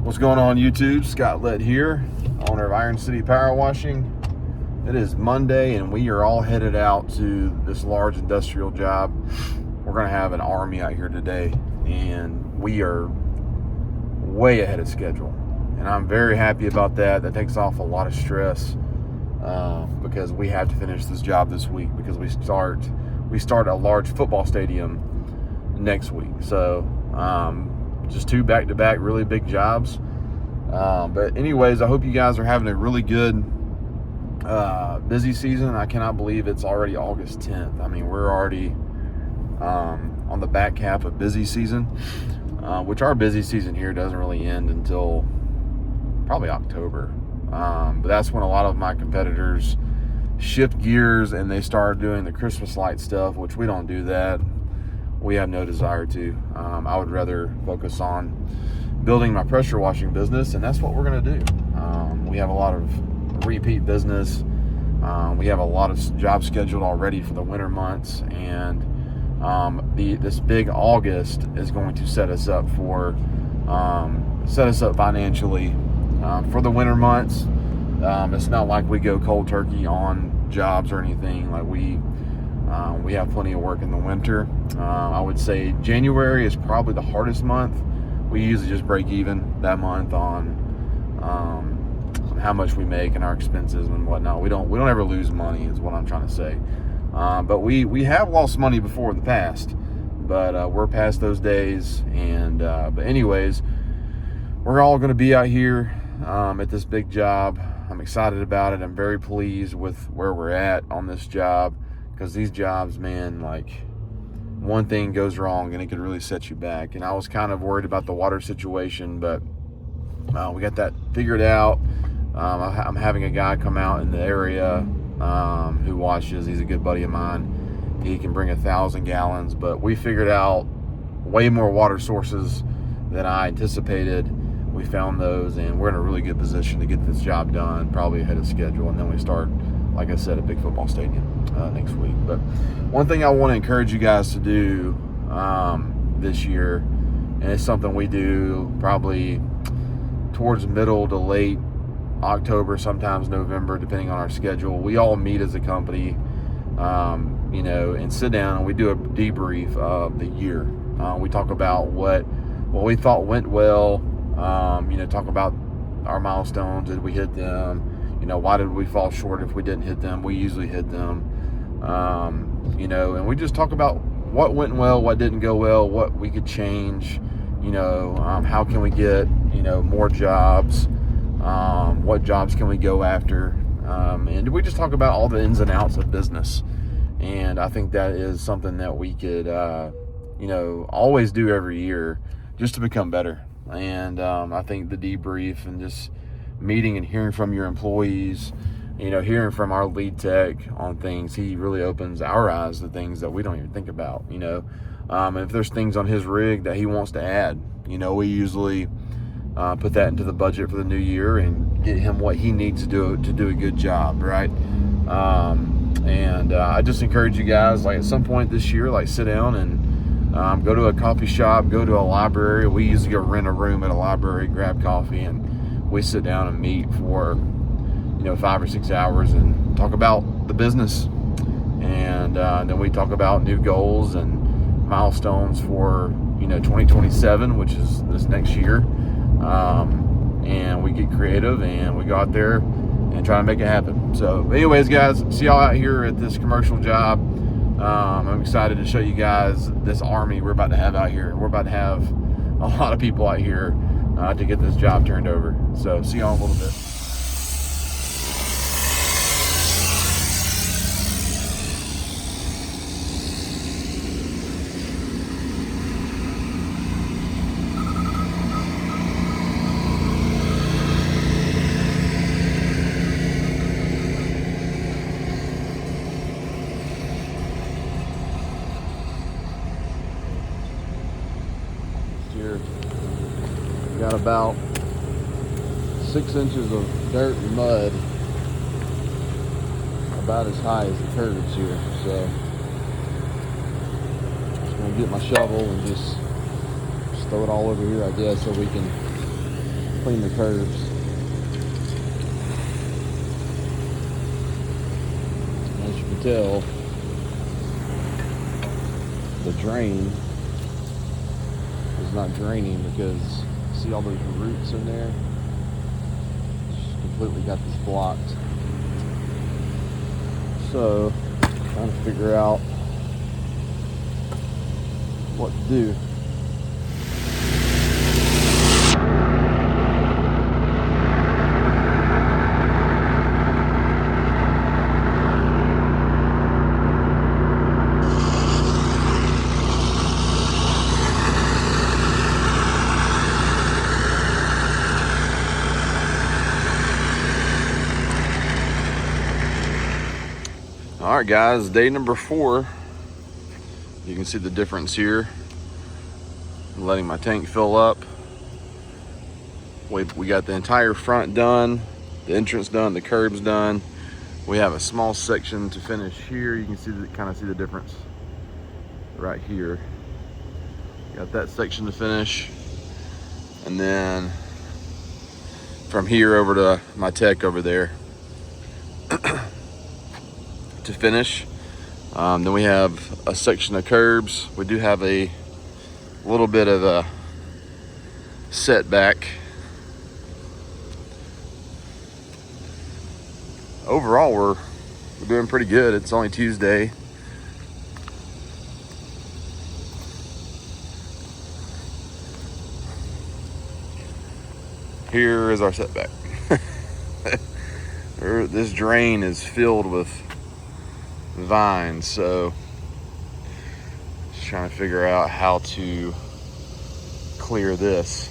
What's going on, YouTube? Scott Lett here, owner of Iron City Power Washing. It is Monday and we are all headed out to this large industrial job. We're going to have an army out here today and we are way ahead of schedule. And I'm very happy about that. That takes off a lot of stress because we have to finish this job this week because we start a large football stadium next week. So just two back-to-back really big jobs. But anyways, I hope you guys are having a really good busy season. I cannot believe it's already August 10th. I mean, we're already on the back half of busy season, which our busy season here doesn't really end until probably October. But that's when a lot of my competitors shift gears and they start doing the Christmas light stuff, which we don't do that. We have no desire to. I would rather focus on building my pressure washing business, and that's what we're going to do. We have a lot of repeat business. We have a lot of jobs scheduled already for the winter months, and this big August is going to set us up financially for the winter months. It's not like we go cold turkey on jobs or anything. Like we have plenty of work in the winter. I would say January is probably the hardest month. We usually just break even that month on how much we make and our expenses and whatnot. We don't ever lose money is what I'm trying to say. But we have lost money before in the past, but we're past those days. And but anyways, we're all going to be out here at this big job. I'm excited about it. I'm very pleased with where we're at on this job, because these jobs, man, like one thing goes wrong and it could really set you back. And I was kind of worried about the water situation, but we got that figured out. I'm having a guy come out in the area who washes. He's a good buddy of mine. He can bring 1,000 gallons, but we figured out way more water sources than I anticipated. We found those, and we're in a really good position to get this job done, probably ahead of schedule. And then we start, like I said, a big football stadium next week. But one thing I want to encourage you guys to do this year, and it's something we do probably towards middle to late October, sometimes November, depending on our schedule. We all meet as a company, and sit down and we do a debrief of the year. We talk about what we thought went well. Talk about our milestones. Did we hit them? Why did we fall short if we didn't hit them? We usually hit them. And we just talk about what went well, what didn't go well, what we could change. How can we get, more jobs? What jobs can we go after? And we just talk about all the ins and outs of business. And I think that is something that we could, always do every year just to become better. And I think the debrief and just meeting and hearing from your employees, hearing from our lead tech on things, he really opens our eyes to things that we don't even think about. If there's things on his rig that he wants to add, we usually put that into the budget for the new year and get him what he needs to do a good job, right? I just encourage you guys, like at some point this year, like sit down and go to a coffee shop, go to a library. We usually go rent a room at a library, grab coffee, and we sit down and meet for 5 or 6 hours and talk about the business. And then we talk about new goals and milestones for 2027, which is this next year. And we get creative and we go out there and try to make it happen. So anyways, guys, see y'all out here at this commercial job. I'm excited to show you guys this army we're about to have out here. We're about to have a lot of people out here to get this job turned over. So see y'all in a little bit. Here, we got about 6 inches of dirt and mud, about as high as the curves here. So just gonna get my shovel and just throw it all over here, I guess, so we can clean the curves. As you can tell, the drain is not draining because see all those roots in there? It's completely got this blocked. So, trying to figure out what to do. All right, guys, day number 4. You can see the difference here. I'm letting my tank fill up. We got the entire front done, the entrance done, the curbs done. We have a small section to finish here. You can see kind of see the difference right here. Got that section to finish, and then from here over to my tech over there to finish. Then we have a section of curbs. We do have a little bit of a setback. Overall, we're doing pretty good. It's only Tuesday. Here is our setback. This drain is filled with vines, so just trying to figure out how to clear this.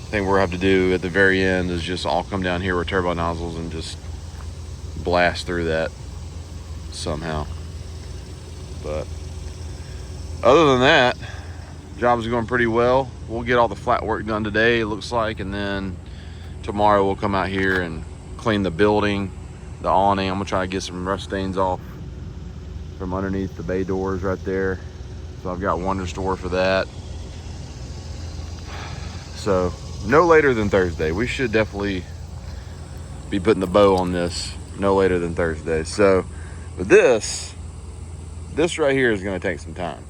Thing we're gonna have to do at the very end is just all come down here with turbo nozzles and just blast through that somehow. But other than that, job's going pretty well. We'll get all the flat work done today, it looks like, and then tomorrow we'll come out here and clean the building, the awning. I'm gonna try to get some rust stains off from underneath the bay doors right there. So I've got one restore for that. So no later than Thursday. We should definitely be putting the bow on this no later than Thursday. So with this right here is gonna take some time.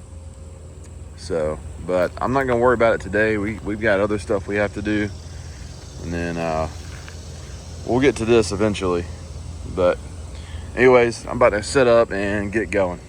So, but I'm not gonna worry about it today. We've got other stuff we have to do, and then we'll get to this eventually. But anyways, I'm about to set up and get going.